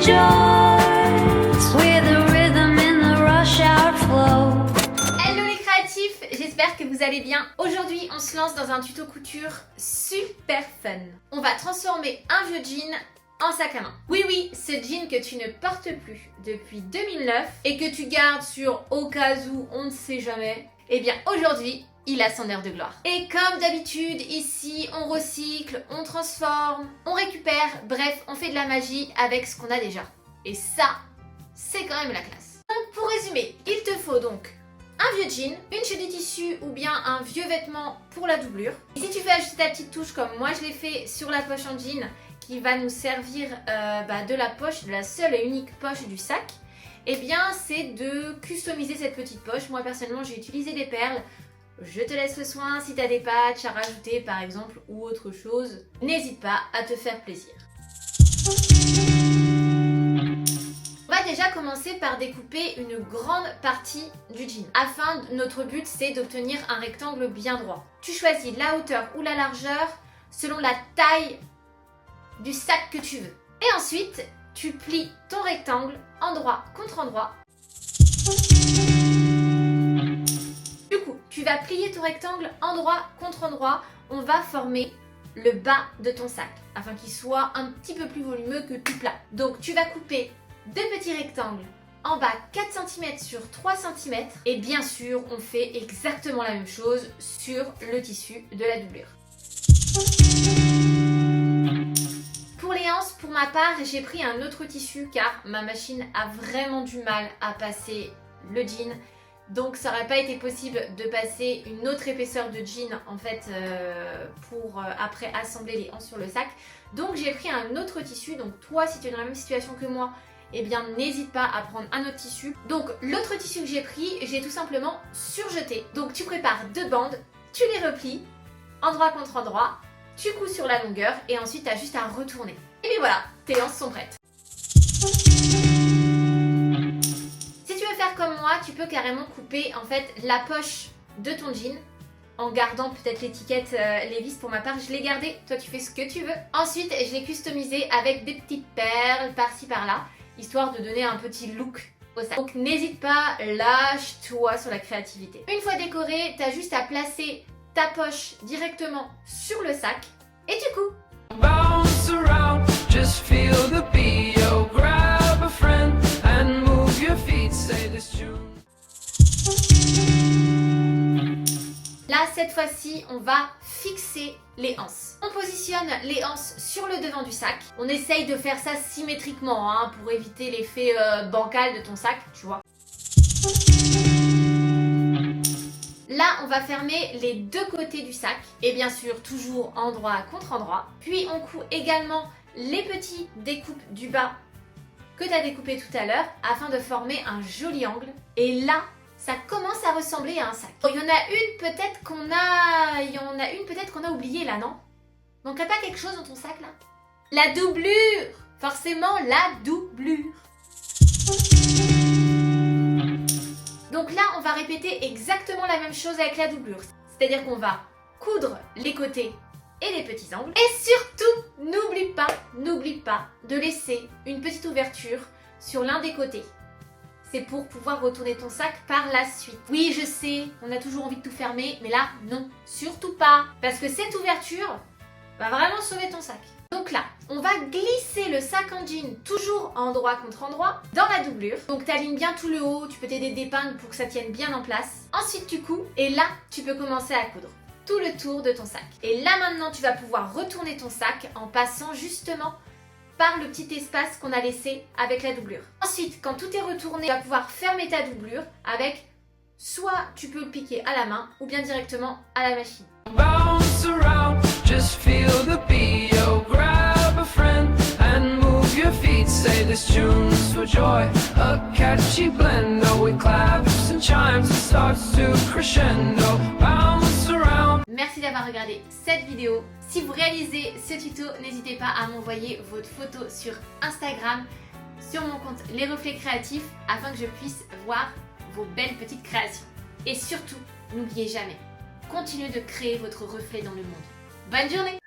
joys with a rhythm in the rush hour flow. Hello les créatifs, j'espère que vous allez bien. Aujourd'hui, on se lance dans un tuto couture super fun. On va transformer un vieux jean en sac à main. Oui, ce jean que tu ne portes plus depuis 2009 et que tu gardes sur au cas où on ne sait jamais, eh bien aujourd'hui, il a son heure de gloire. Et comme d'habitude, ici, on recycle, on transforme, on récupère, bref, on fait de la magie avec ce qu'on a déjà. Et ça, c'est quand même la classe. Donc pour résumer, il te faut donc un vieux jean, une chaîne de tissu ou bien un vieux vêtement pour la doublure. Et si tu veux ajouter ta petite touche comme moi je l'ai fait sur la poche en jean, qui va nous servir de la poche, de la seule et unique poche du sac, eh bien c'est de customiser cette petite poche. Moi personnellement j'ai utilisé des perles. Je te laisse le soin, si tu as des patchs à rajouter par exemple ou autre chose, n'hésite pas à te faire plaisir. On va déjà commencer par découper une grande partie du jean. Notre but c'est d'obtenir un rectangle bien droit. Tu choisis la hauteur ou la largeur selon la taille du sac que tu veux. Et ensuite, tu plies ton rectangle endroit contre endroit. Du coup, tu vas plier ton rectangle endroit contre endroit. On va former le bas de ton sac afin qu'il soit un petit peu plus volumineux que tout plat. Donc, tu vas couper deux petits rectangles en bas 4 cm sur 3 cm. Et bien sûr, on fait exactement la même chose sur le tissu de la doublure. Pour les anses, pour ma part, j'ai pris un autre tissu car ma machine a vraiment du mal à passer le jean. Donc ça n'aurait pas été possible de passer une autre épaisseur de jean en fait pour après assembler les anses sur le sac. Donc j'ai pris un autre tissu. Donc toi, si tu es dans la même situation que moi, eh bien n'hésite pas à prendre un autre tissu. Donc l'autre tissu que j'ai pris, j'ai tout simplement surjeté. Donc tu prépares deux bandes, tu les replies, endroit contre endroit. Tu couds sur la longueur et ensuite tu as juste à retourner. Et puis voilà, tes anses sont prêtes. Si tu veux faire comme moi, tu peux carrément couper en fait la poche de ton jean en gardant peut-être l'étiquette Levi's. Pour ma part, je l'ai gardée. Toi, tu fais ce que tu veux. Ensuite, je l'ai customisé avec des petites perles par-ci par-là, histoire de donner un petit look au sac. Donc n'hésite pas, lâche-toi sur la créativité. Une fois décoré, tu as juste à placer ta poche directement sur le sac et tu couds. Bounce around, just feel the beat. Oh, grab a friend and move your feet. Say this tune. Là, cette fois-ci, on va fixer les anses. On positionne les anses sur le devant du sac. On essaye de faire ça symétriquement hein, pour éviter l'effet bancal de ton sac, tu vois. Là, on va fermer les deux côtés du sac et bien sûr toujours endroit contre endroit. Puis on coud également les petits découpes du bas que tu as découpé tout à l'heure afin de former un joli angle. Et là, ça commence à ressembler à un sac. Il y en a une peut-être qu'on a oubliée là, non? Manquerait pas quelque chose dans ton sac là? La doublure! Forcément la doublure! Donc là, on va répéter exactement la même chose avec la doublure. C'est-à-dire qu'on va coudre les côtés et les petits angles. Et surtout, n'oublie pas de laisser une petite ouverture sur l'un des côtés. C'est pour pouvoir retourner ton sac par la suite. Oui, je sais, on a toujours envie de tout fermer, mais là, non, surtout pas. Parce que cette ouverture va vraiment sauver ton sac. Donc là, on va glisser le sac en jean, toujours endroit contre endroit, dans la doublure. Donc tu alignes bien tout le haut, tu peux t'aider d'épingles pour que ça tienne bien en place. Ensuite tu couds, et là, tu peux commencer à coudre tout le tour de ton sac. Et là maintenant, tu vas pouvoir retourner ton sac en passant justement par le petit espace qu'on a laissé avec la doublure. Ensuite, quand tout est retourné, tu vas pouvoir fermer ta doublure avec, soit tu peux le piquer à la main, ou bien directement à la machine. Bounce around, just feel the beat. Oh, grab a friend and move your feet. Say this tune's for joy, a catchy blend. Oh, with claps and chimes, it starts to crescendo. Bounce around. Merci d'avoir regardé cette vidéo. Si vous réalisez ce tuto, n'hésitez pas à m'envoyer votre photo sur Instagram, sur mon compte Les Reflets Créatifs, afin que je puisse voir vos belles petites créations. Et surtout, n'oubliez jamais, continuez de créer votre reflet dans le monde. Bonne journée!